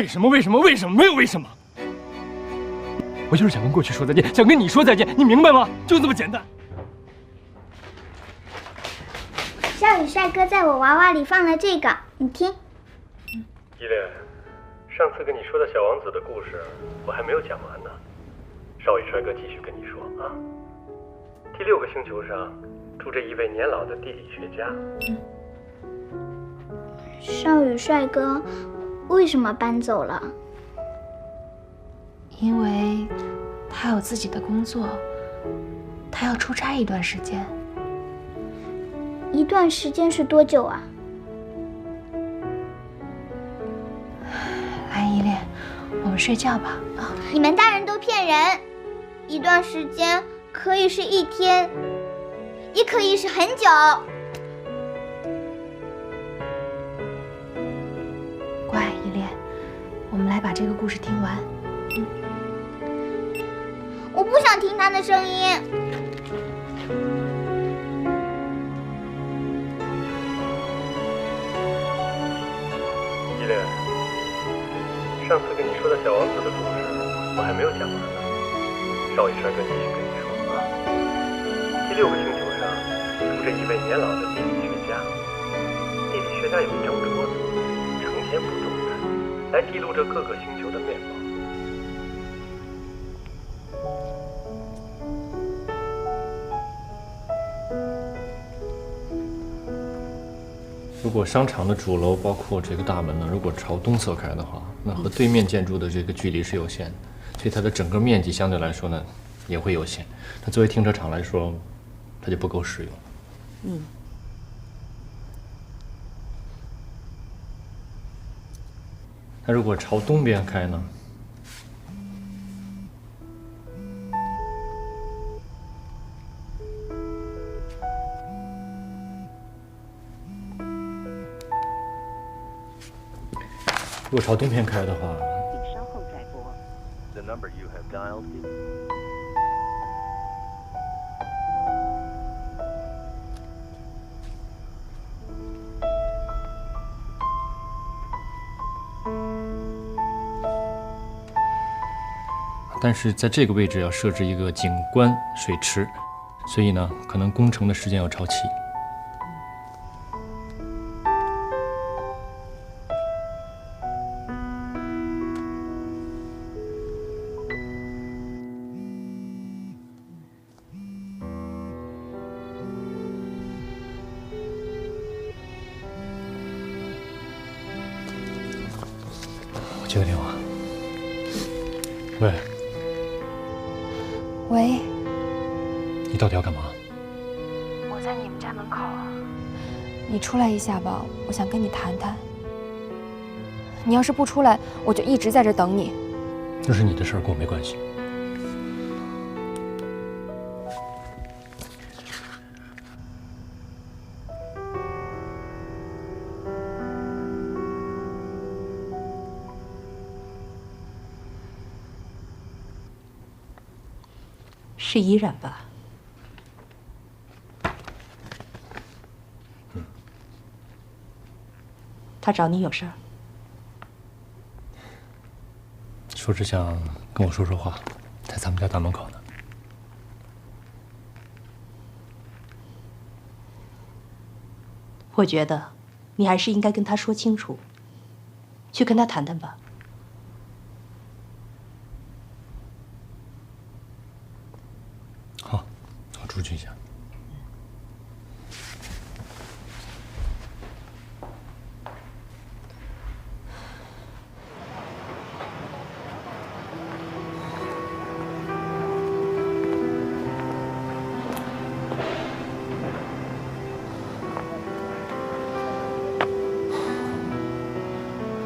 为什么？为什么？为什么？没有为什么。我就是想跟过去说再见，想跟你说再见，你明白吗？就这么简单。少宇帅哥在我娃娃里放了这个，你听。依恋，上次跟你说的小王子的故事，我还没有讲完呢。少宇帅哥继续跟你说啊。第6个星球上住着一位年老的地理学家。少宇帅哥为什么搬走了？因为他有自己的工作，他要出差一段时间。一段时间是多久啊？来，依恋，我们睡觉吧。啊，你们大人都骗人，一段时间可以是一天，也可以是很久。乖，依恋，我们来把这个故事听完。我不想听他的声音。依恋，上次跟你说的小王子的故事，我还没有讲完呢。少宇帅哥继续跟你说啊。第6个星球上住着一位年老的地理学家。地理学家有一张桌子，成天不动弹，来记录着各个星球的面貌。如果商场的主楼包括这个大门呢，如果朝东侧开的话，那和对面建筑的这个距离是有限的，所以它的整个面积相对来说呢也会有限。那作为停车场来说，它就不够使用。那如果朝东边开呢？如果朝东边开的话，请稍后再拨。The number you have dialed is... 但是在这个位置要设置一个景观水池，所以呢，可能工程的时间要超期。我接个电话。喂。喂，你到底要干嘛？我在你们家门口，你出来一下吧，我想跟你谈谈。你要是不出来，我就一直在这等你。那是你的事儿，跟我没关系。是依然吧？他找你有事儿？说是想跟我说说话，在咱们家大门口呢。我觉得你还是应该跟他说清楚，去跟他谈谈吧。好，我出去一下。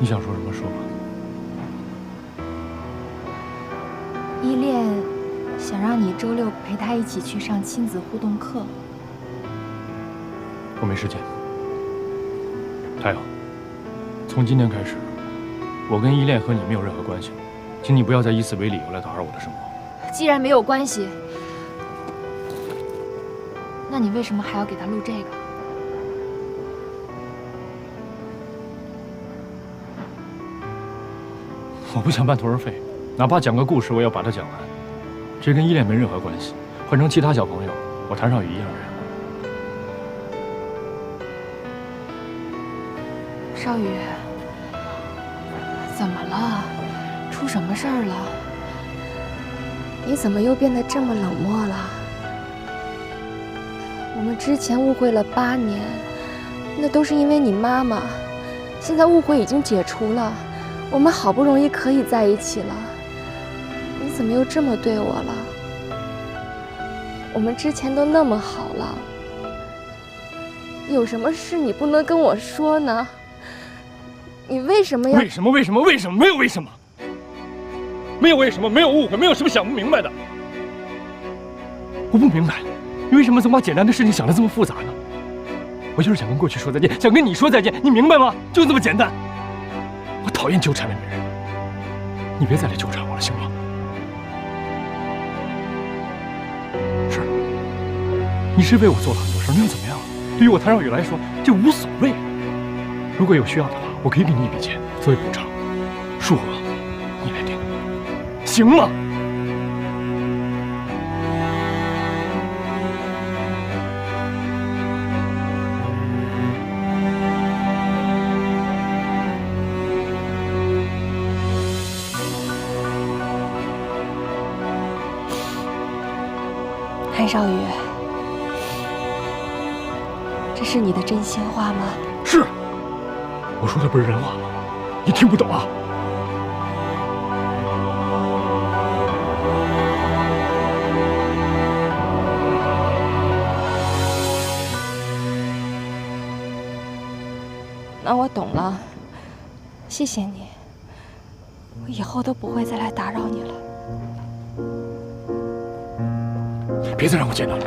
你想说什么说吧。依恋想让你周六陪他一起去上亲子互动课。我没时间。太阳，从今天开始，我跟依恋和你没有任何关系，请你不要再以此为理由来打扰我的生活。既然没有关系，那你为什么还要给他录这个？我不想半途而废，哪怕讲个故事，我也要把它讲完。这跟依恋没任何关系，换成其他小朋友，我谭少宇一样认。少宇，怎么了？出什么事儿了？你怎么又变得这么冷漠了？我们之前误会了8年，那都是因为你妈妈。现在误会已经解除了，我们好不容易可以在一起了，你怎么又这么对我了？我们之前都那么好了，有什么事你不能跟我说呢？你为什么要？为什么？没有为什么，没有为什么，没有误会，没有什么想不明白的。我不明白，你为什么总把简单的事情想得这么复杂呢？我就是想跟过去说再见，想跟你说再见，你明白吗？就这么简单。我讨厌纠缠的女人，你别再来纠缠我了，行吗？是，你是为我做了很多事，那又怎么样？对于我谭少宇来说，这无所谓。如果有需要的话，我可以给你一笔钱作为补偿，数额你来定，行吗？谭少宇，这是你的真心话吗？是，我说的不是人话吗？你听不懂啊？那我懂了，谢谢你，我以后都不会再来打扰你了。别再让我见到你。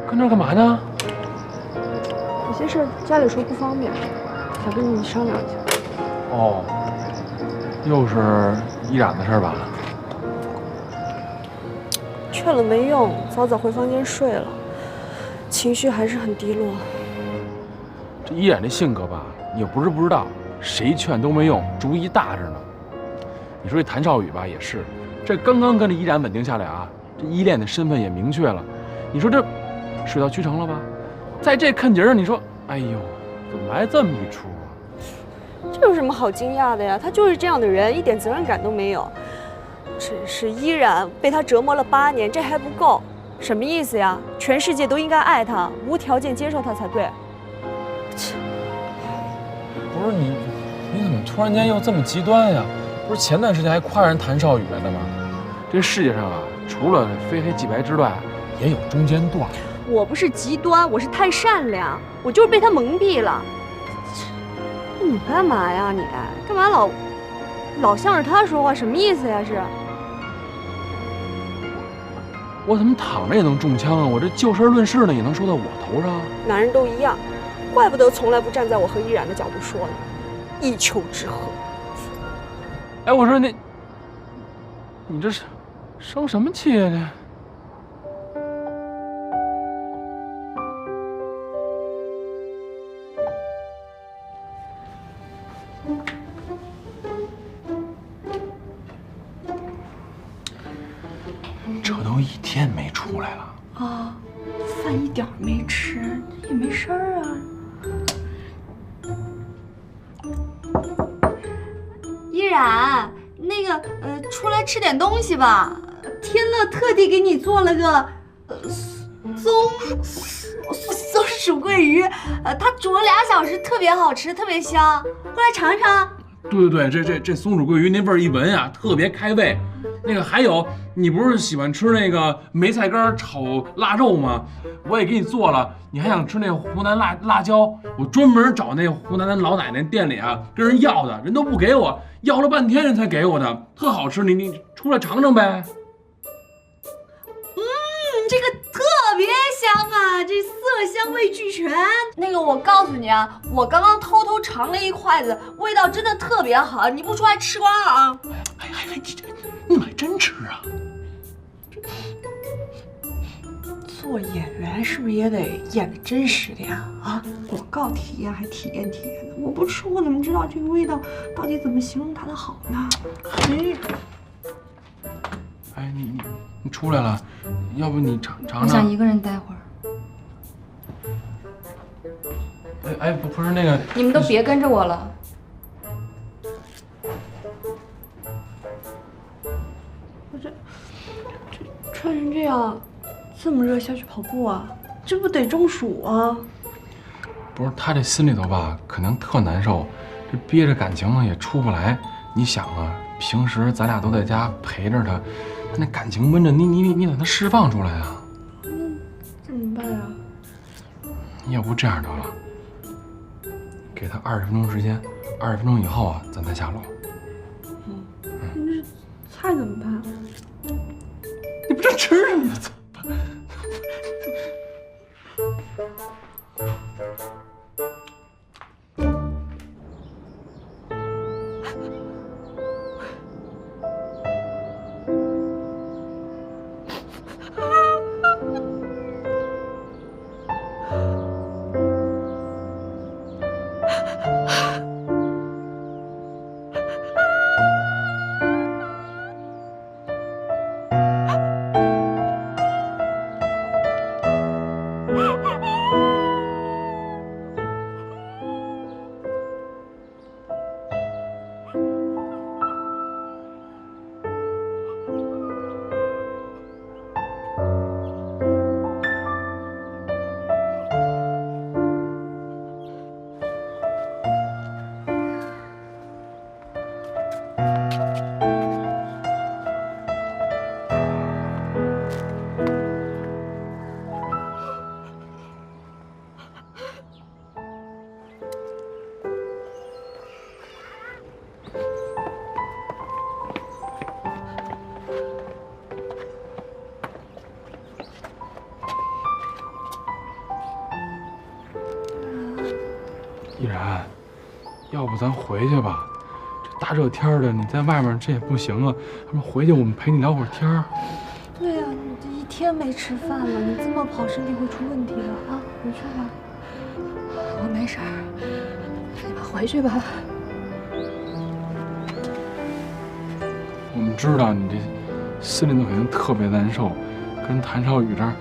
跟这儿干嘛呢？有些事家里说不方便，想跟你商量一下。哦，又是依然的事儿吧？劝了没用，早早回房间睡了，情绪还是很低落。这依然这性格吧，你又不是不知道，谁劝都没用，主意大着呢。你说这谭少宇吧，也是，这刚刚跟这依然稳定下来啊，这依恋的身份也明确了，你说这水到渠成了吧？在这坎节上，你说，哎呦，怎么来这么一出啊？这有什么好惊讶的呀？他就是这样的人，一点责任感都没有。真是依然被他折磨了8年，这还不够？什么意思呀？全世界都应该爱他，无条件接受他才对。不是你怎么突然间又这么极端呀？不是前段时间还夸人谭少宇来的吗？这世界上啊，除了非黑即白之外，也有中间段。我不是极端，我是太善良，我就是被他蒙蔽了。你干嘛呀？你干嘛老向着他说话？什么意思呀？是？我怎么躺着也能中枪啊？我这就事论事呢，也能说到我头上？男人都一样，怪不得从来不站在我和依然的角度说呢。一丘之貉。哎，我说你这是生什么气啊？这？这都1天没出来了啊，饭一点没吃，也没事儿啊。依然，那个出来吃点东西吧。天乐特地给你做了个松鼠桂鱼，他煮了2小时，特别好吃，特别香，过来尝一尝。对，这松鼠桂鱼那味儿一闻呀，特别开胃。那个还有，你不是喜欢吃那个梅菜干炒腊肉吗？我也给你做了。你还想吃那湖南辣椒？我专门找那湖南的老奶奶店里啊，跟人要的，人都不给我，要了半天人才给我的，特好吃。你出来尝尝呗。这个特别香啊，这色香味俱全。那个，我告诉你啊，我刚刚偷偷尝了一筷子，味道真的特别好。你不说还吃光了啊？哎，你们还真吃啊？做演员是不是也得演的真实点啊？广告体验还体验的，我不吃我怎么知道这个味道到底怎么形容它的好呢？哎，你出来了，要不你尝尝？我想一个人待会儿。哎，不是那个，你们都别跟着我了。我这穿成这样，这么热下去跑步啊，这不得中暑啊？不是，他这心里头吧，可能特难受，这憋着感情呢也出不来。你想啊，平时咱俩都在家陪着他，那感情闷着，你等他释放出来啊。那怎么办啊？要不这样得了，给他20分钟时间，20分钟以后啊，咱再下楼。那菜怎么办啊？你不知道吃什么怎么办？依然，要不咱回去吧？这大热天的，你在外面这也不行啊。要不回去我们陪你聊会儿天儿。对呀，你这一天没吃饭了，你这么跑身体会出问题的啊！回去吧。我没事儿，你们回去吧。我们知道你这心里头肯定特别难受，跟谭少宇这儿，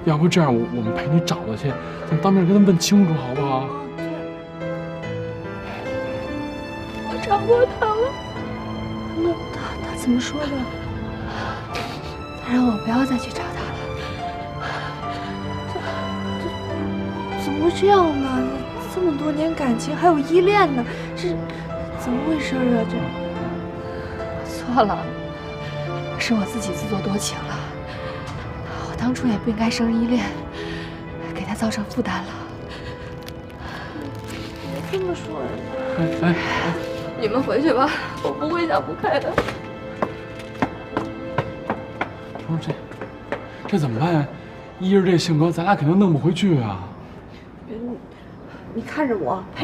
要不这样，我们陪你找他去，咱当面跟他问清楚，好不好？我找过他了，那他怎么说的？他让我不要再去找他了。怎么会这样呢？这么多年感情还有依恋呢，这怎么回事啊？这错了，是我自己自作多情了。我当初也不应该生依恋，给他造成负担了。别这么说呀！哎，你们回去吧，我不会想不开的。不是这怎么办呀？依着这性格，咱俩肯定弄不回去啊。你看着我，配